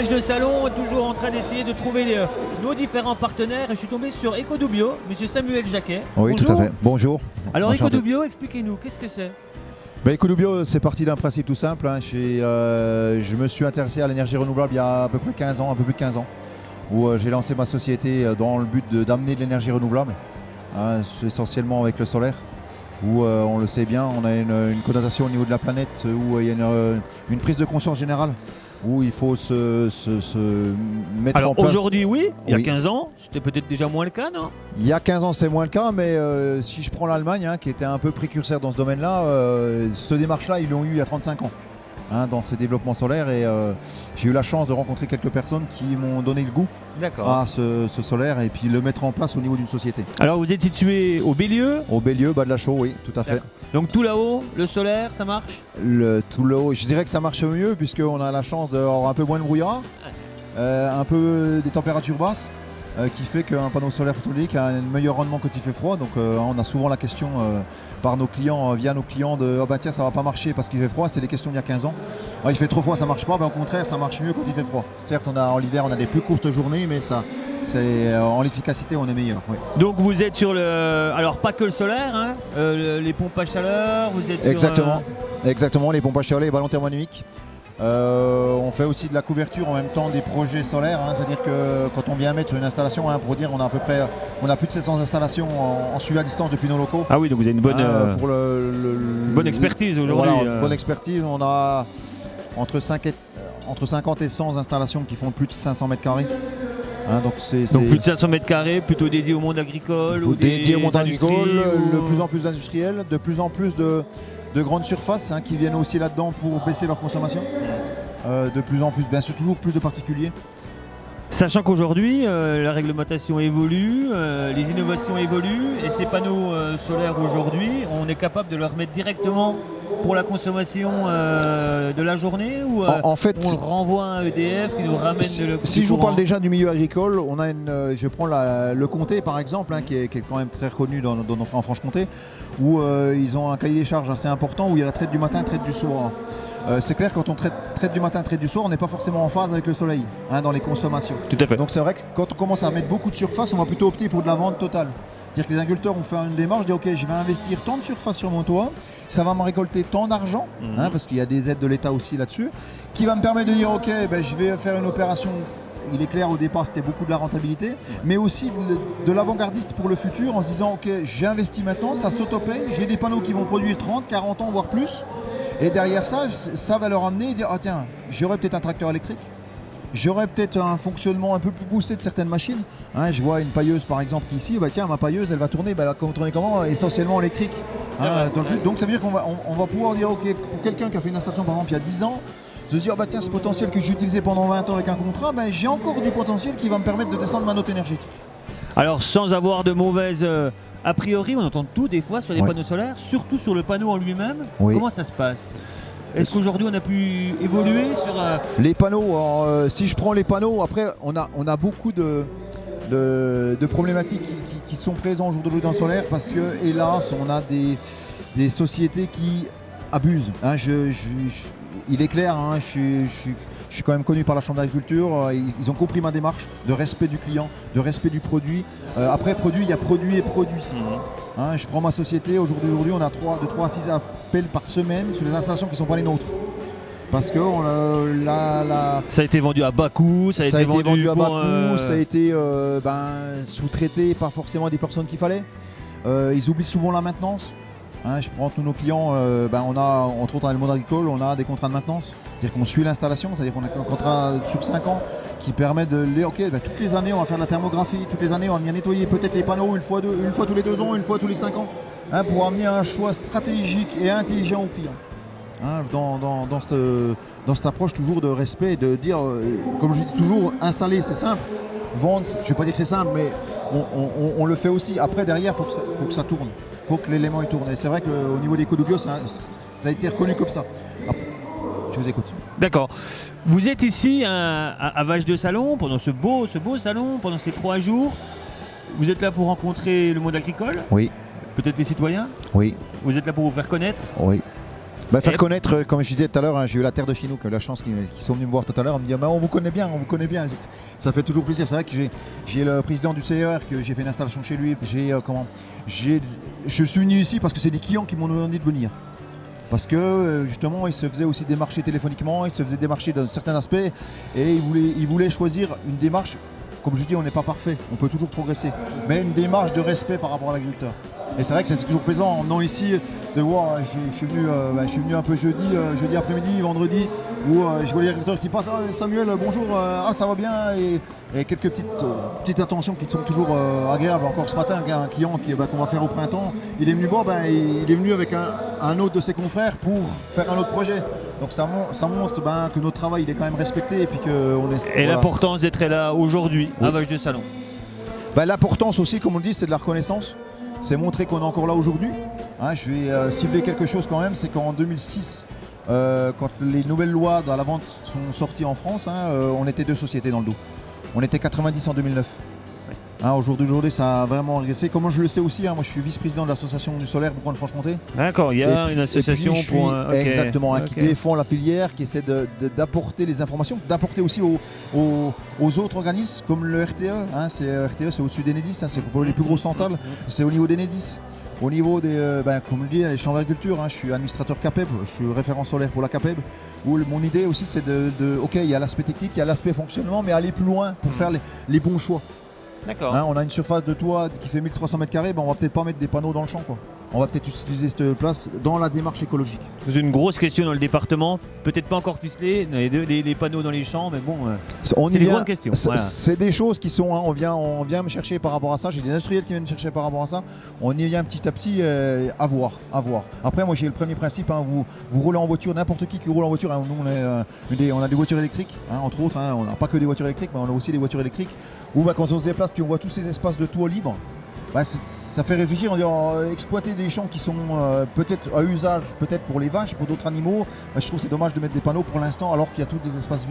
vache de salon, toujours en train d'essayer de trouver nos différents partenaires. Et je suis tombé sur Ecodoubio, monsieur Samuel Jacquet. Oui, Bonjour. tout à fait. Bonjour. Alors Enchanté. Ecodoubio, expliquez-nous, qu'est-ce que c'est? Ecodoubio, c'est parti d'un principe tout simple. Je me suis intéressé à l'énergie renouvelable il y a à peu près 15 ans, un peu plus de 15 ans, où j'ai lancé ma société dans le but d'amener de l'énergie renouvelable, essentiellement avec le solaire, où on le sait bien, on a une connotation au niveau de la planète, où il y a une prise de conscience générale, où il faut se mettre Alors en place. aujourd'hui oui, il y a Oui. 15 ans, c'était peut-être déjà moins le cas, non? Il y a 15 ans, c'est moins le cas, mais si je prends l'Allemagne, qui était un peu précurseur dans ce domaine-là, ce démarche-là, ils l'ont eu il y a 35 ans, dans ce développement solaire. Et j'ai eu la chance de rencontrer quelques personnes qui m'ont donné le goût D'accord. à ce solaire et puis le mettre en place au niveau d'une société. Alors vous êtes situé au Bélieu, Au Bélieu, bas de la Chaux, oui, tout à fait. D'accord. Donc tout là-haut, le solaire, ça marche? Tout le haut, je dirais que ça marche mieux puisqu'on a la chance d'avoir un peu moins de brouillard, un peu des températures basses. Qui fait qu'un panneau solaire photovoltaïque a un meilleur rendement quand il fait froid. Donc on a souvent la question par nos clients, via nos clients, de « Ah bah tiens, ça va pas marcher parce qu'il fait froid », c'est des questions d'il y a 15 ans. Il fait trop froid, ça marche pas, au contraire, ça marche mieux quand il fait froid. Certes, en l'hiver, on a des plus courtes journées, mais en l'efficacité, on est meilleur. Oui. Donc vous êtes sur le... Alors pas que le solaire, hein, les pompes à chaleur, vous êtes Exactement, sur... exactement, les pompes à chaleur, les ballons thermodynamiques. On fait aussi de la couverture en même temps des projets solaires, c'est-à-dire que quand on vient mettre une installation, pour dire, on a plus de 700 installations en suivi à distance depuis nos locaux. Ah oui, donc vous avez une bonne, pour bonne expertise aujourd'hui. Voilà, bonne expertise. On a entre 50 et 100 installations qui font plus de 500 mètres carrés. Donc plus de 500 mètres carrés, plutôt dédié au monde agricole ou dédié au monde agricole, ou... de plus en plus d'industriels, de plus en plus de grandes surfaces qui viennent aussi là-dedans pour baisser leur consommation. De plus en plus, bien sûr, toujours plus de particuliers. Sachant qu'aujourd'hui, la réglementation évolue, les innovations évoluent, et ces panneaux solaires aujourd'hui, on est capable de leur mettre directement pour la consommation de la journée, ou en fait, on le renvoie à un EDF qui nous ramène si je vous parle déjà du milieu agricole, on a je prends le Comté par exemple, qui est quand même très reconnu en Franche-Comté, où ils ont un cahier des charges assez important, où il y a la traite du matin, traite du soir. C'est clair, quand on traite du matin, traite du soir, on n'est pas forcément en phase avec le soleil dans les consommations. Tout à fait. Donc c'est vrai que quand on commence à mettre beaucoup de surface, on va plutôt opter pour de la vente totale. C'est-à-dire que les agriculteurs vont faire une démarche, dire ok, je vais investir tant de surface sur mon toit, ça va me récolter tant d'argent, parce qu'il y a des aides de l'État aussi là-dessus, qui va me permettre de dire ok, je vais faire une opération. Il est clair, au départ c'était beaucoup de la rentabilité, mais aussi de l'avant-gardiste pour le futur, en se disant ok, j'ai investi maintenant, ça s'auto-paye, j'ai des panneaux qui vont produire 30, 40 ans, voire plus. Et derrière ça, ça va leur amener et dire, ah tiens, j'aurais peut-être un tracteur électrique, j'aurais peut-être un fonctionnement un peu plus poussé de certaines machines. Je vois une pailleuse par exemple ici, tiens, ma pailleuse elle va tourner, elle va tourner comment? Essentiellement électrique. Donc ça veut dire qu'on va pouvoir dire, ok, pour quelqu'un qui a fait une installation par exemple il y a 10 ans, se dire, tiens, ce potentiel que j'ai utilisé pendant 20 ans avec un contrat, j'ai encore du potentiel qui va me permettre de descendre ma note énergétique. Alors sans avoir de mauvaises... A priori, on entend tout des fois sur les panneaux solaires, surtout sur le panneau en lui-même. Oui. Comment ça se passe? Est-ce qu'aujourd'hui on a pu évoluer sur... Les panneaux, si je prends les panneaux, après on a beaucoup de problématiques qui sont présentes aujourd'hui dans le solaire, parce que hélas on a des sociétés qui abusent. Il est clair, je suis quand même connu par la Chambre d'agriculture, ils ont compris ma démarche de respect du client, de respect du produit. Après produit, il y a produit et produit. Je prends ma société, aujourd'hui on a de 3 à 6 appels par semaine sur les installations qui ne sont pas les nôtres. Parce que ça a été vendu à bas coût, ça a été vendu à bas coût, ça a été sous-traité, pas forcément des personnes qu'il fallait. Ils oublient souvent la maintenance. Je prends tous nos clients, on a entre autres dans le monde agricole, on a des contrats de maintenance, c'est-à-dire qu'on suit l'installation, c'est-à-dire qu'on a un contrat sur 5 ans qui permet de dire ok, toutes les années on va faire de la thermographie, toutes les années on va venir nettoyer peut-être les panneaux une fois tous les 2 ans, une fois tous les 5 ans, pour amener un choix stratégique et intelligent au client. Dans cette approche toujours de respect, de dire, comme je dis toujours, installer c'est simple, vendre, je ne vais pas dire que c'est simple, mais on le fait aussi. Après derrière, il faut que ça tourne. Il faut que l'élément il tourne. Et c'est vrai qu'au niveau des Ecodoubio, ça a été reconnu comme ça. Je vous écoute. D'accord. Vous êtes ici à Vache de Salon, pendant ce beau salon, pendant ces 3 jours. Vous êtes là pour rencontrer le monde agricole? Oui. Peut-être les citoyens? Oui. Vous êtes là pour vous faire connaître? Oui. Faire connaître, comme je disais tout à l'heure, j'ai eu la terre de chez nous, qui a eu la chance, qui sont venus me voir tout à l'heure, on me dit on vous connaît bien, on vous connaît bien. Ça fait toujours plaisir. C'est vrai que j'ai le président du CER, que j'ai fait une installation chez lui. Je suis venu ici parce que c'est des clients qui m'ont demandé de venir. Parce que justement, il se faisait aussi démarcher téléphoniquement, il se faisait démarcher dans certains aspects, et il voulait choisir une démarche. Comme je dis, on n'est pas parfait, on peut toujours progresser, mais une démarche de respect par rapport à l'agriculteur. Et c'est vrai que c'est toujours plaisant en venant ici de voir, je suis venu un peu jeudi après-midi, vendredi, où je vois les agriculteurs qui passent, Samuel, bonjour, ça va bien, et quelques petites attentions qui sont toujours agréables. Encore ce matin, un client qu'on va faire au printemps, il est venu voir, il est venu avec un autre de ses confrères pour faire un autre projet. Donc ça montre que notre travail il est quand même respecté et puis qu'on est. Et voilà. L'importance d'être là aujourd'hui à Vache de Salon. L'importance aussi, comme on le dit, c'est de la reconnaissance. C'est montrer qu'on est encore là aujourd'hui. Je vais cibler quelque chose quand même, c'est qu'en 2006, quand les nouvelles lois dans la vente sont sorties en France, on était 2 sociétés dans le dos. On était 90 en 2009. Aujourd'hui, ça a vraiment régressé. Comment je le sais aussi, moi je suis vice-président de l'association du solaire Bourgogne-Franche-Comté. D'accord, il y a une association exactement, qui défend la filière, qui essaie d'apporter les informations, d'apporter aussi aux autres organismes comme le RTE. RTE, c'est au-dessus d'Enedis, c'est pour les plus grosses centrales, c'est au niveau d'Enedis. Au niveau des, comme je le dis, les chambres d'agriculture, je suis administrateur CAPEB, je suis référent solaire pour la CAPEB, où mon idée aussi c'est ok, il y a l'aspect technique, il y a l'aspect fonctionnement, mais aller plus loin pour faire les bons choix. D'accord. On a une surface de toit qui fait 1300 m², on va peut-être pas mettre des panneaux dans le champ, quoi. On va peut-être utiliser cette place dans la démarche écologique. C'est une grosse question dans le département, peut-être pas encore ficelé, les panneaux dans les champs, mais bon, c'est une grande question. C'est des choses qui sont, on vient me chercher par rapport à ça, j'ai des industriels qui viennent me chercher par rapport à ça, on y vient petit à petit à voir. Après moi j'ai le premier principe, vous roulez en voiture, n'importe qui roule en voiture, nous on a des voitures électriques, entre autres, on n'a pas que des voitures électriques, mais on a aussi des voitures électriques, où quand on se déplace puis on voit tous ces espaces de toit libre, ça fait réfléchir, on dit exploiter des champs qui sont peut-être à usage, peut-être pour les vaches, pour d'autres animaux. Je trouve que c'est dommage de mettre des panneaux pour l'instant alors qu'il y a tous des espaces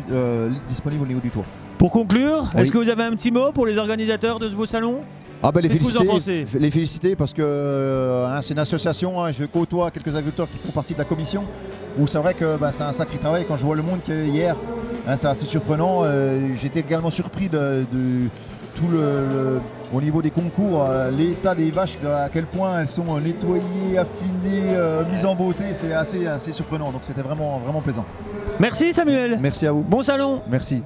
disponibles au niveau du toit. Pour conclure, est-ce que vous avez un petit mot pour les organisateurs de ce beau salon ? Les féliciter parce que c'est une association, je côtoie quelques agriculteurs qui font partie de la commission, où c'est vrai que c'est un sacré travail. Quand je vois le monde qu'il y a eu hier, c'est assez surprenant. J'étais également surpris de tout au niveau des concours, l'état des vaches, à quel point elles sont nettoyées, affinées, mises en beauté, c'est assez surprenant. Donc c'était vraiment, vraiment plaisant. Merci Samuel. Merci à vous. Bon salon. Merci.